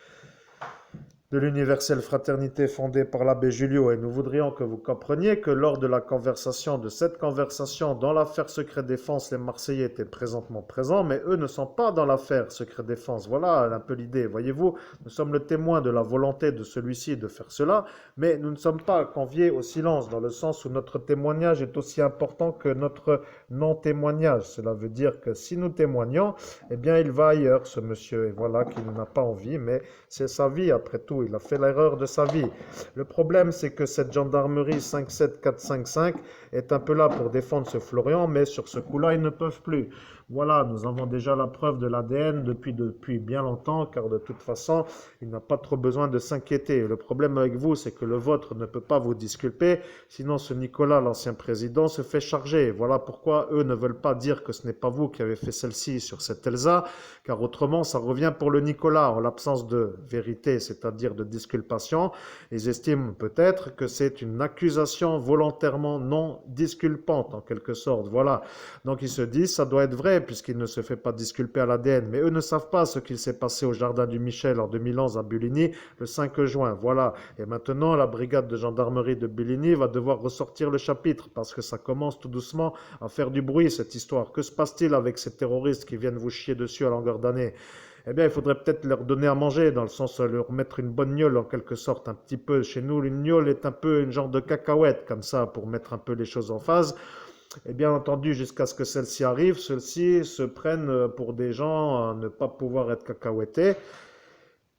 de l'Universelle Fraternité fondée par l'abbé Julio. Et nous voudrions que vous compreniez que lors de la conversation, de cette conversation dans l'affaire secret défense, les Marseillais étaient présentement présents, mais eux ne sont pas dans l'affaire secret défense. Voilà un peu l'idée. Voyez-vous, nous sommes le témoin de la volonté de celui-ci de faire cela, mais nous ne sommes pas conviés au silence, dans le sens où notre témoignage est aussi important que notre non-témoignage. Cela veut dire que si nous témoignons, eh bien il va ailleurs, ce monsieur, et voilà qu'il n'a pas envie, mais c'est sa vie après tout. Il a fait l'erreur de sa vie. Le problème, c'est que cette gendarmerie 57455 est un peu là pour défendre ce Florian, mais sur ce coup-là, ils ne peuvent plus. Voilà, nous avons déjà la preuve de l'ADN depuis bien longtemps, car de toute façon, il n'a pas trop besoin de s'inquiéter. Le problème avec vous, c'est que le vôtre ne peut pas vous disculper, sinon ce Nicolas, l'ancien président, se fait charger. Voilà pourquoi eux ne veulent pas dire que ce n'est pas vous qui avez fait celle-ci sur cette Elsa, car autrement, ça revient pour le Nicolas, en l'absence de vérité, c'est-à-dire de disculpation. Ils estiment peut-être que c'est une accusation volontairement non disculpante, en quelque sorte. Voilà. Donc ils se disent, ça doit être vrai, puisqu'il ne se fait pas disculper à l'ADN. Mais eux ne savent pas ce qu'il s'est passé au Jardin du Michel en 2011 à Buligny, le 5 juin. Voilà. Et maintenant, la brigade de gendarmerie de Buligny va devoir ressortir le chapitre, parce que ça commence tout doucement à faire du bruit, cette histoire. Que se passe-t-il avec ces terroristes qui viennent vous chier dessus à longueur d'année? Eh bien, il faudrait peut-être leur donner à manger, dans le sens de leur mettre une bonne gnôle, en quelque sorte, un petit peu. Chez nous, une gnôle est un peu une genre de cacahuète, comme ça, pour mettre un peu les choses en phase. Et bien entendu, jusqu'à ce que celle-ci arrive, ceux-ci se prennent pour des gens à ne pas pouvoir être cacahuétés.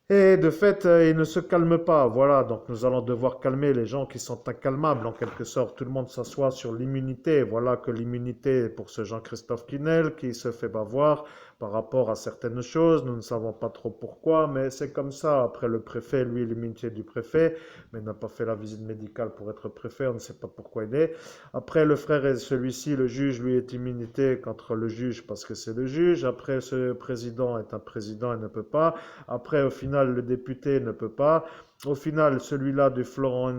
Et de fait, ils ne se calment pas. Voilà, donc nous allons devoir calmer les gens qui sont incalmables en quelque sorte. Tout le monde s'assoit sur l'immunité. Voilà que l'immunité pour ce Jean-Christophe Quinel qui se fait bavoir. par rapport à certaines choses. Nous ne savons pas trop pourquoi, mais c'est comme ça. Après, le préfet, lui, l'immunité du préfet, mais il n'a pas fait la visite médicale pour être préfet, on ne sait pas pourquoi il est. Après, le frère est celui-ci, le juge, lui, est immunité contre le juge parce que c'est le juge. Après, ce président est un président et ne peut pas. Après, au final, le député ne peut pas. Au final, celui-là du Front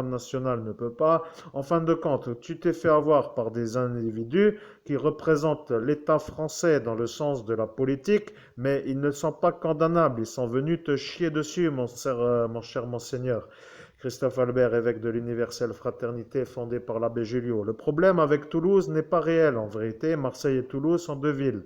National ne peut pas. En fin de compte, tu t'es fait avoir par des individus qui représentent l'État français dans le sens de la politique, mais ils ne sont pas condamnables. Ils sont venus te chier dessus, mon cher monseigneur. Christophe Albert, évêque de l'Universelle Fraternité fondée par l'abbé Julio. Le problème avec Toulouse n'est pas réel. En vérité, Marseille et Toulouse sont deux villes.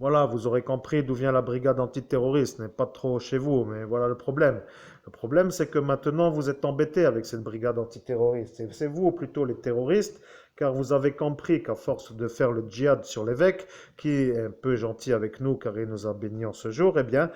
Voilà, vous aurez compris d'où vient la brigade antiterroriste. Ce n'est pas trop chez vous, mais voilà le problème. Le problème, c'est que maintenant, vous êtes embêtés avec cette brigade antiterroriste. Et c'est vous, plutôt, les terroristes, car vous avez compris qu'à force de faire le djihad sur l'évêque, qui est un peu gentil avec nous, car il nous a bénis en ce jour, eh bien,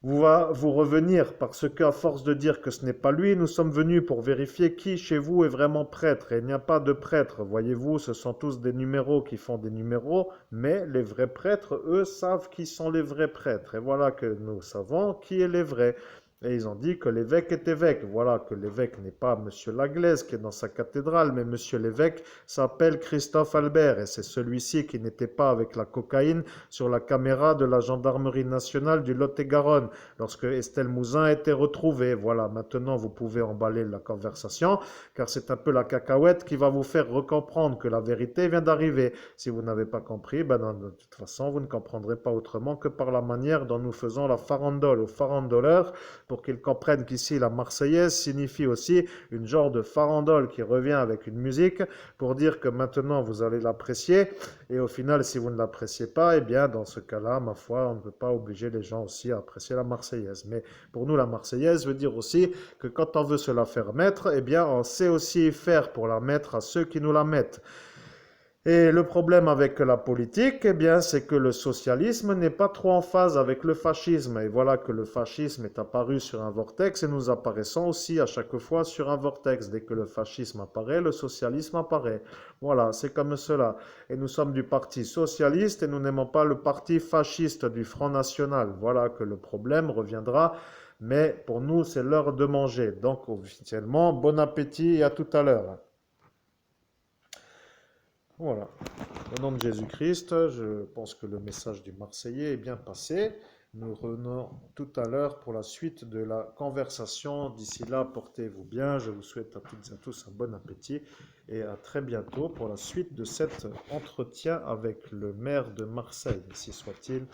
vous revenir parce qu'à force de dire que ce n'est pas lui, nous sommes venus pour vérifier qui chez vous est vraiment prêtre. Et il n'y a pas de prêtre, voyez-vous, ce sont tous des numéros qui font des numéros, mais les vrais prêtres, eux, savent qui sont les vrais prêtres. Et voilà que nous savons qui est les vrais. Et ils ont dit que l'évêque est évêque. Voilà que l'évêque n'est pas Monsieur Laglaise qui est dans sa cathédrale, mais Monsieur l'évêque s'appelle Christophe Albert. Et c'est celui-ci qui n'était pas avec la cocaïne sur la caméra de la gendarmerie nationale du Lot-et-Garonne lorsque Estelle Mouzin a été retrouvée. Voilà, maintenant vous pouvez emballer la conversation, car c'est un peu la cacahuète qui va vous faire recomprendre que la vérité vient d'arriver. Si vous n'avez pas compris, ben de toute façon, vous ne comprendrez pas autrement que par la manière dont nous faisons la farandole aux farandoleurs, pour qu'ils comprennent qu'ici la Marseillaise signifie aussi une genre de farandole qui revient avec une musique pour dire que maintenant vous allez l'apprécier, et au final si vous ne l'appréciez pas, eh bien dans ce cas-là, ma foi, on ne peut pas obliger les gens aussi à apprécier la Marseillaise. Mais pour nous, la Marseillaise veut dire aussi que quand on veut se la faire mettre, eh bien on sait aussi faire pour la mettre à ceux qui nous la mettent. Et le problème avec la politique, eh bien, c'est que le socialisme n'est pas trop en phase avec le fascisme. Et voilà que le fascisme est apparu sur un vortex et nous apparaissons aussi à chaque fois sur un vortex. Dès que le fascisme apparaît, le socialisme apparaît. Voilà, c'est comme cela. Et nous sommes du parti socialiste et nous n'aimons pas le parti fasciste du Front National. Voilà que le problème reviendra. Mais pour nous, c'est l'heure de manger. Donc, officiellement, bon appétit et à tout à l'heure. Voilà. Au nom de Jésus-Christ, je pense que le message du Marseillais est bien passé. Nous revenons tout à l'heure pour la suite de la conversation. D'ici là, portez-vous bien. Je vous souhaite à toutes et à tous un bon appétit et à très bientôt pour la suite de cet entretien avec le maire de Marseille, ainsi soit-il.